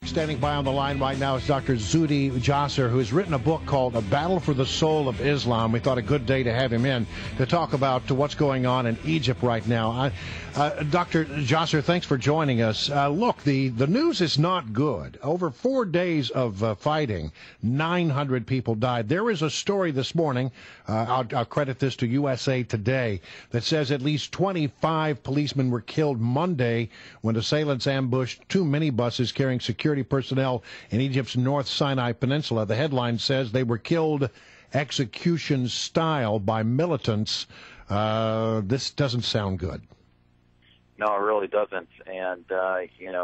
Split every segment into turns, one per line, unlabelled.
Standing by on the line right now is Dr. Zuhdi Jasser, who has written a book called A Battle for the Soul of Islam. We thought a good day to have him in to talk about what's going on in Egypt right now. Dr. Jasser, thanks for joining us. Look, the news is not good. Over 4 days of fighting, 900 people died. There is a story this morning, I'll credit this to USA Today, that says at least 25 policemen were killed Monday when assailants ambushed 2 minibuses carrying security personnel in Egypt's North Sinai Peninsula. The headline says they were killed execution style by militants. This doesn't sound good.
No, it really doesn't. And,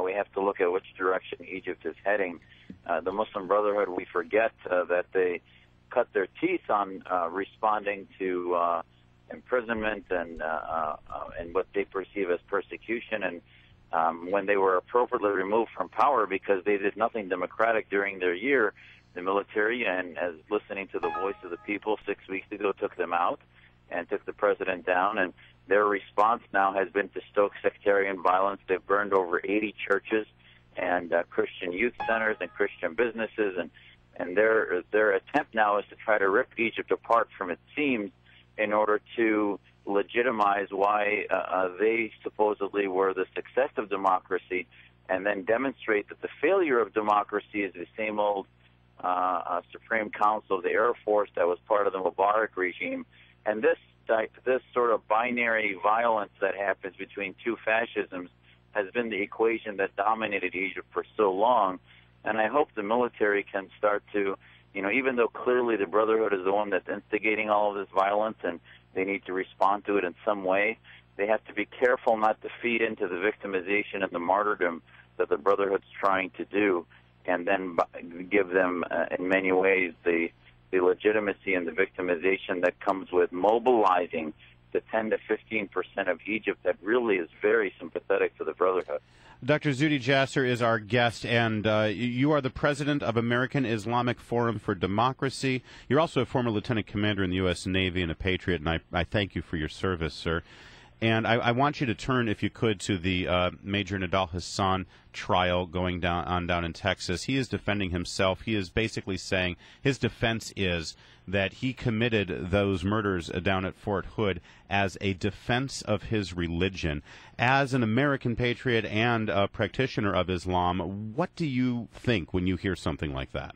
we have to look at which direction Egypt is heading. The Muslim Brotherhood, we forget that they cut their teeth on responding to imprisonment and what they perceive as persecution, and when they were appropriately removed from power because they did nothing democratic during their year, the military, and as listening to the voice of the people 6 weeks ago, took them out and took the president down. And their response now has been to stoke sectarian violence. They've burned over 80 churches and Christian youth centers and Christian businesses, and their attempt now is to try to rip Egypt apart from its seams in order to legitimize why they supposedly were the success of democracy, and then demonstrate that the failure of democracy is the same old Supreme Council of the Air Force that was part of the Mubarak regime. And this sort of binary violence that happens between two fascisms has been the equation that dominated Egypt for so long. And I hope the military can start to, even though clearly the Brotherhood is the one that's instigating all of this violence and they need to respond to it in some way, they have to be careful not to feed into the victimization and the martyrdom that the Brotherhood's trying to do, and then give them, in many ways, the legitimacy and the victimization that comes with mobilizing the 10 to 15% of Egypt that really is very sympathetic to the Brotherhood.
Dr. Zuhdi Jasser is our guest, and you are the president of American Islamic Forum for Democracy. You're also a former lieutenant commander in the U.S. Navy and a patriot, and I thank you for your service, sir. And I want you to turn, if you could, to the Major Nidal Hassan trial going down in Texas. He is defending himself. He is basically saying his defense is that he committed those murders down at Fort Hood as a defense of his religion. As an American patriot and a practitioner of Islam, what do you think when you hear something like that?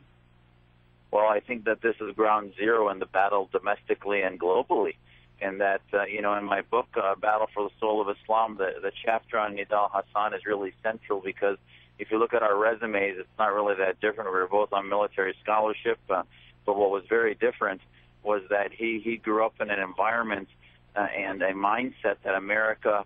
Well, I think that this is ground zero in the battle domestically and globally. And that, in my book, Battle for the Soul of Islam, the chapter on Nidal Hassan is really central because if you look at our resumes, it's not really that different. We were both on military scholarship, but what was very different was that he grew up in an environment and a mindset that America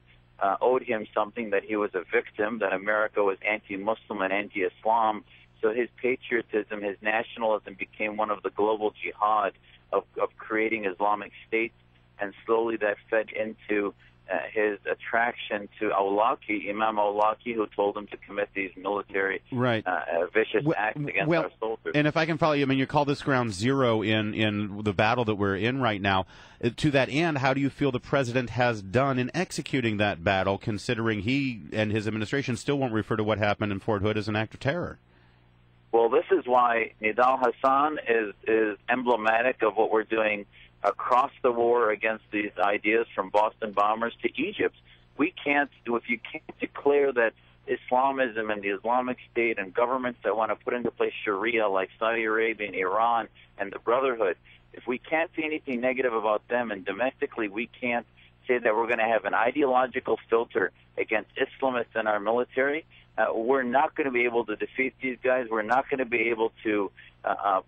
owed him something, that he was a victim, that America was anti-Muslim and anti-Islam. So his patriotism, his nationalism became one of the global jihad of creating Islamic states. And slowly that fed into his attraction to Imam Awlaki, who told him to commit these military vicious acts against our soldiers.
And if I can follow you, you call this ground zero in the battle that we're in right now. To that end, how do you feel the president has done in executing that battle, considering he and his administration still won't refer to what happened in Fort Hood as an act of terror?
Well, this is why Nidal Hassan is emblematic of what we're doing across the war against these ideas from Boston bombers to Egypt. If you can't declare that Islamism and the Islamic State and governments that want to put into place Sharia like Saudi Arabia and Iran and the Brotherhood, if we can't see anything negative about them, and domestically we can't say that we're going to have an ideological filter against Islamists in our military, we're not going to be able to defeat these guys. We're not going to be able to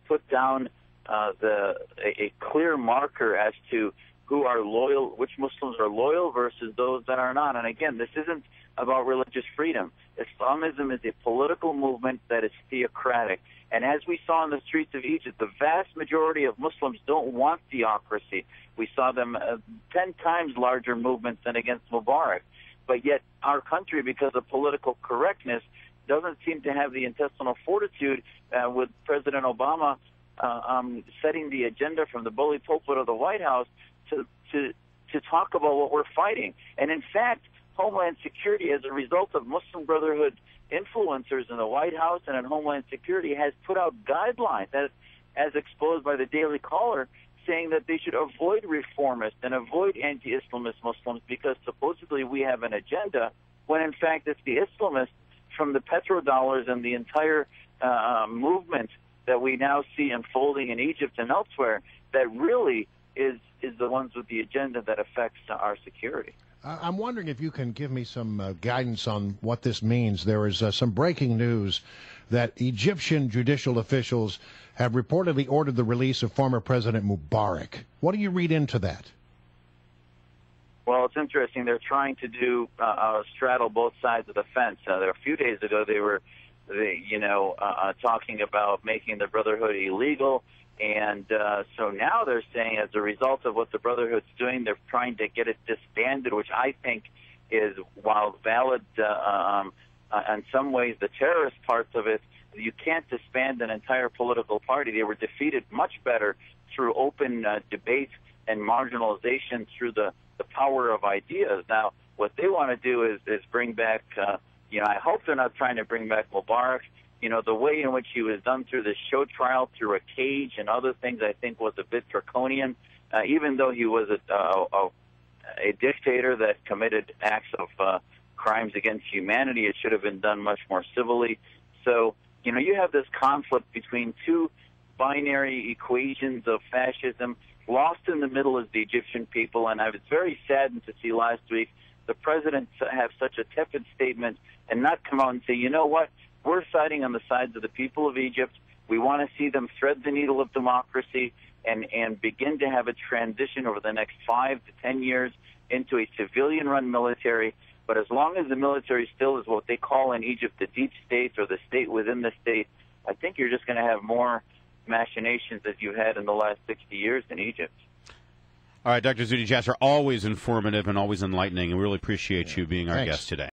put down a clear marker as to who are loyal, which Muslims are loyal versus those that are not. And again, this isn't about religious freedom. Islamism is a political movement that is theocratic. And as we saw in the streets of Egypt, the vast majority of Muslims don't want theocracy. We saw them 10 times larger movements than against Mubarak. But yet our country, because of political correctness, doesn't seem to have the intestinal fortitude with President Obama setting the agenda from the bully pulpit of the White House to talk about what we're fighting. And in fact, Homeland Security, as a result of Muslim Brotherhood influencers in the White House and in Homeland Security has put out guidelines, as exposed by the Daily Caller, saying that they should avoid reformists and avoid anti-Islamist Muslims because supposedly we have an agenda, when in fact it's the Islamists from the petrodollars and the entire movement that we now see unfolding in Egypt and elsewhere that really is the ones with the agenda that affects our security.
I'm wondering if you can give me some guidance on what this means. There is some breaking news that Egyptian judicial officials have reportedly ordered the release of former President Mubarak. What do you read into that?
Well, it's interesting. They're trying to straddle both sides of the fence. A few days ago, they were, talking about making the Brotherhood illegal. And so now they're saying, as a result of what the Brotherhood's doing, they're trying to get it disbanded, which I think is, while valid in some ways, the terrorist parts of it, you can't disband an entire political party. They were defeated much better through open debate and marginalization through the power of ideas. Now, what they want to do is bring back, I hope they're not trying to bring back Mubarak. The way in which he was done through the show trial, through a cage and other things, I think was a bit draconian. Even though he was a dictator that committed acts of crimes against humanity, it should have been done much more civilly. So, you have this conflict between two binary equations of fascism. Lost in the middle is the Egyptian people, and I was very saddened to see last week the president have such a tepid statement and not come out and say, you know what, we're siding on the sides of the people of Egypt. We want to see them thread the needle of democracy and begin to have a transition over the next 5 to 10 years into a civilian-run military. But as long as the military still is what they call in Egypt the deep state or the state within the state, I think you're just going to have more machinations as you had in the last 60 years in Egypt.
All right, Dr. Zuhdi Jasser, always informative and always enlightening, and we really appreciate you being our
Thanks.
guest today.